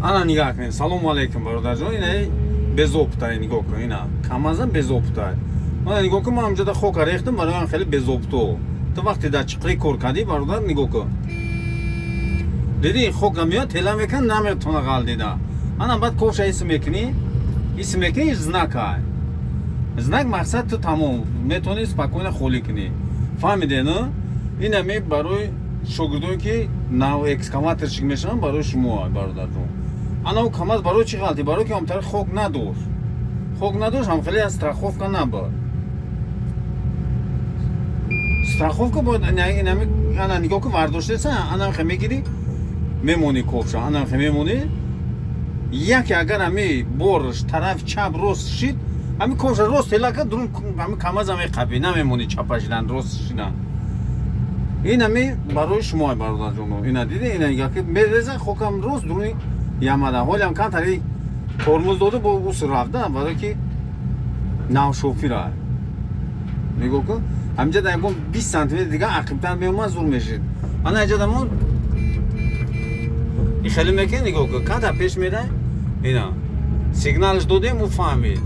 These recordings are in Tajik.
Ana nigah kın. Selamun aleyküm barodarjon. Yine bezoptay nigah kın. Yine kamazan bezoptay. Ana nigah kın amca da xoka rextim barayan xeli bezopto. To vaqti da chiqri kor kadi barodar nigah kın. Dedi xoka miya telam ekan nametona qaldi da. Ana bad kovsha ism ekni. İsm ekni znak ay. Znak maqsad to tamom. Metoni spokойно xoли kni. Фамиде, ну? Ина ми барои шогирдоне ки нав экскаваторчик мешаванд барои шумо бародарҷон. Ана камаз барои чӣ ғалти? Барои ки ҳамтара хок надошт. Хок надошт, ҳамхеле аз страховка набуд. Страховка бояд инами ана нигоҳ ки вардоштеса, ана хе мегири мемонӣ ковша, ана хе мемонӣ. Яке агар ами борш тараф чап рост шид, ами ковша рост телака дурун ами камаз ами қаби намемонӣ чапашидан рост шидан. Инами барои шумо бародарҷон. Ина диде ина яке мереза хокам рост дуруни ямада. Ҳолам кантари тормоз дода бо ус рафта барои ки нав шофира. Нигоҳ кун. Ҳамҷада ягон 20 сантиметр дига ақибтар меомад зур мешид. Ана ҳаҷада мо ихеле мекен нигоҳ кун. Канта пеш мера. Ина сигналш додем у фаҳмид.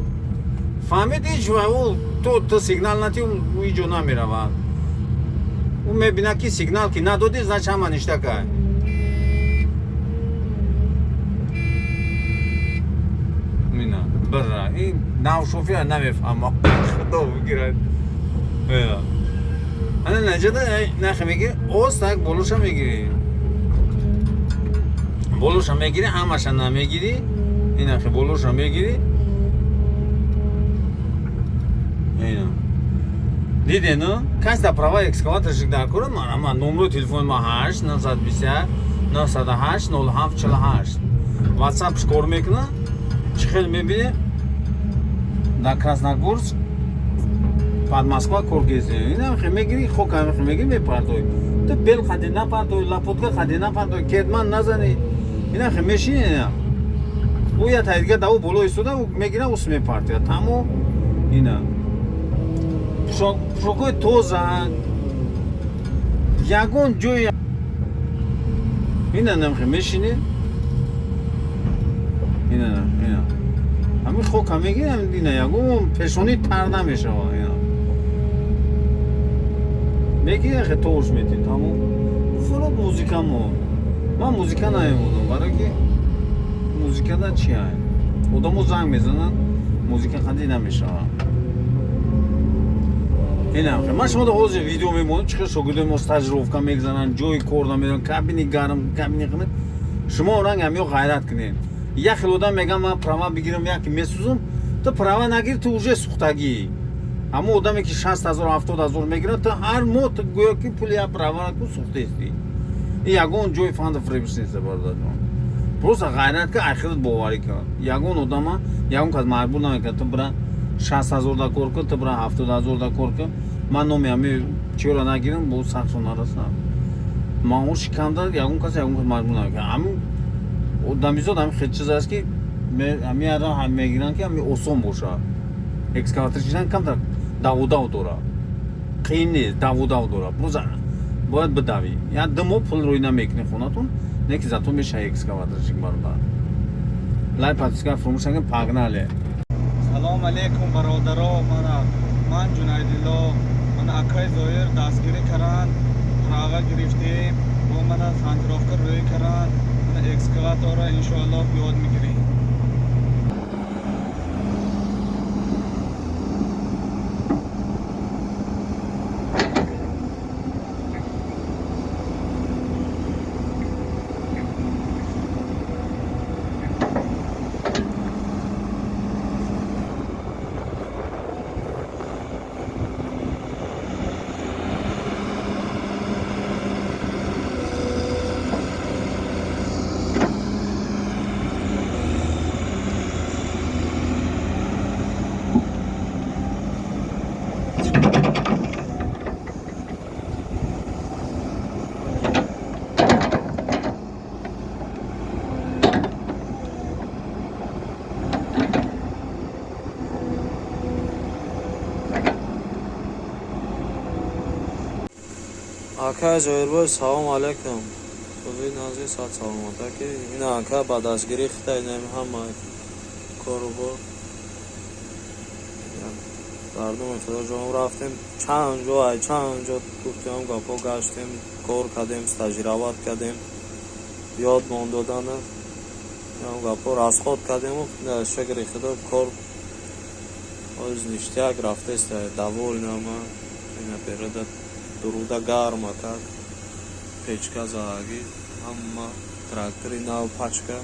Фаҳмид ҳеҷ вақт то сигнал натӣ у иҷо намеравад. У мебинад ки сигнал ки надоди значит ҳама ништакай. Мина бара ин навшофия намефаҳмам. Худо бигирад. Ана наҷада нахе мегири оз так болоша мегири. Болоша мегири, ҳамаша намегири. Ина хе болоша мегири. Ина диде, ну? Кас да права экскаваторчик дар кора ман номеро телефони ман 8 920 908 0748. WhatsApp кор мекунад. Чӣ хел мебине? Дар Красногорск под Москва кор гези. Ина хе мегири хок ам хе мегири мепардои. То бел хади напардои, лапотка хади напардои, кетман назани. Ина хе мешини ина. У я тайдига даво боло истода у мегира ус мепардои. Тамо ина пушокои тоза ягон ҷои ина намхе мешини ина ҳамин хока мегирам ина ягон пешони тар намешавад ина мегира хе тош мети тамом фурод музика мо ман музика намемодам барои ки музикада чи ай одамо занг мезананд музика қади намешавад. Инам ман шумода ҳозир видео мемонам чӣ хел шогирдои мо стажировка мегзананд, ҷои кор намерон, кабини гарм, кабини қимат. Шумо оранг ҳамё ғайрат кунед. Як хел одам мегам ман права бигирам, яке месӯзам, то права нагири, то уже сухтагӣ. Ҳамон одаме ки 60 000 70 000 мегирад, то ҳар моҳ то гӯё ки пули як права ку сухтаистӣ. Ин ягон ҷои фанда фребиш нест бародарҷон. Просто ғайрат ки ахират боварӣ кунад. Ягон одама ягон кас маҷбур намекунад то бира 60 000 да кор кун, то бира 70 000 да кор кун. Ман номи ами чиёра нагирам бо сахшо нарасам. Маъмур шиканда ягон кас маҷбур намекунад. Ҳамин одамизод ҳамин хел чиз аст ки ами ара ҳам мегиранд ки ами осон бошад. Экскаватор чидан камтар даводав дорад. Қиин нест, даводав дорад. Просто бояд бидавӣ. Як думо пул рӯй намекунӣ хонатон, не ки зато мешави экскаваторчик бародар. Лайк подписка фаромӯш накунед, пагнале. Салом алейкум бародаро, ман Ҷунайдилло, мана акай Зоир дастгирӣ каранд, права гирифтем, бо мана сантировка рӯй каранд, мана экскаваторро иншоаллоҳ ёд мегирем. Akay Zoirbay, салом алайкум. Бубинам. нази сад саломата ки ин ака ба дастгирӣ хитайнем ҳама кору бо гардум ҷон рафтем чанд ҷо гуфтем гапо гаштем кор кардем стажироват кардем ёд мон додана гапо расход кардем шакри худо кор оз ништяк рафтест довольнама напереда дуруда гарма как печка заги ҳама трактори нав пачка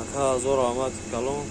ака ҳазор рамат калом